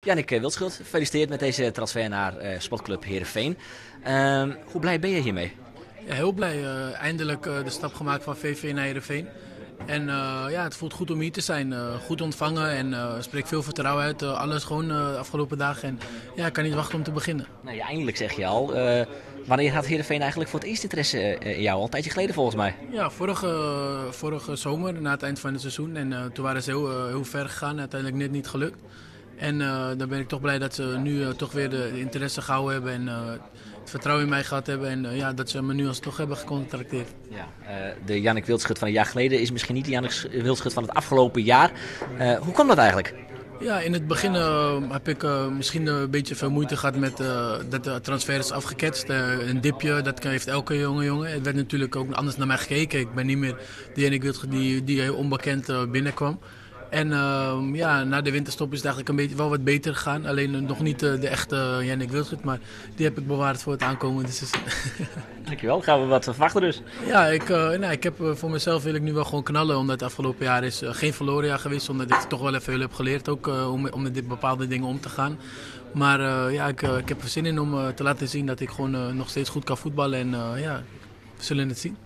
Jannik Wildschut, gefeliciteerd met deze transfer naar Sportclub Heerenveen. Hoe blij ben je hiermee? Ja, heel blij. Eindelijk de stap gemaakt van VV naar Heerenveen. En ja, het voelt goed om hier te zijn. Goed ontvangen en spreekt veel vertrouwen uit. Alles gewoon de afgelopen dagen. En ja, ik kan niet wachten om te beginnen. Nou, ja, eindelijk zeg je al. Wanneer had Heerenveen eigenlijk voor het eerst interesse in jou? Al een tijdje geleden volgens mij. Ja, vorige zomer, na het eind van het seizoen. En toen waren ze heel ver gegaan. Uiteindelijk net niet gelukt. En dan ben ik toch blij dat ze nu toch weer de interesse gehouden hebben. En het vertrouwen in mij gehad hebben. En ja, dat ze me nu alsnog hebben gecontacteerd. Ja, de Jannik Wildschut van een jaar geleden is misschien niet de Jannik Wildschut van het afgelopen jaar. Hoe kwam dat eigenlijk? Ja, in het begin heb ik misschien een beetje veel moeite gehad met dat de transfer is afgeketst. Een dipje, dat heeft elke jongen. Het werd natuurlijk ook anders naar mij gekeken. Ik ben niet meer de Jannik Wildschut die heel onbekend binnenkwam. En ja, na de winterstop is het eigenlijk wel wat beter gegaan. Alleen nog niet de echte Jannik Wildschut, maar die heb ik bewaard voor het aankomende seizoen. Dankjewel, gaan we wat verwachten dus. Ja, ik heb voor mezelf wil ik nu wel gewoon knallen. Omdat het afgelopen jaar is geen verloren jaar geweest. Omdat ik toch wel even veel heb geleerd ook, om met dit bepaalde dingen om te gaan. Maar ja, ik heb er zin in om te laten zien dat ik gewoon nog steeds goed kan voetballen. En ja, we zullen het zien.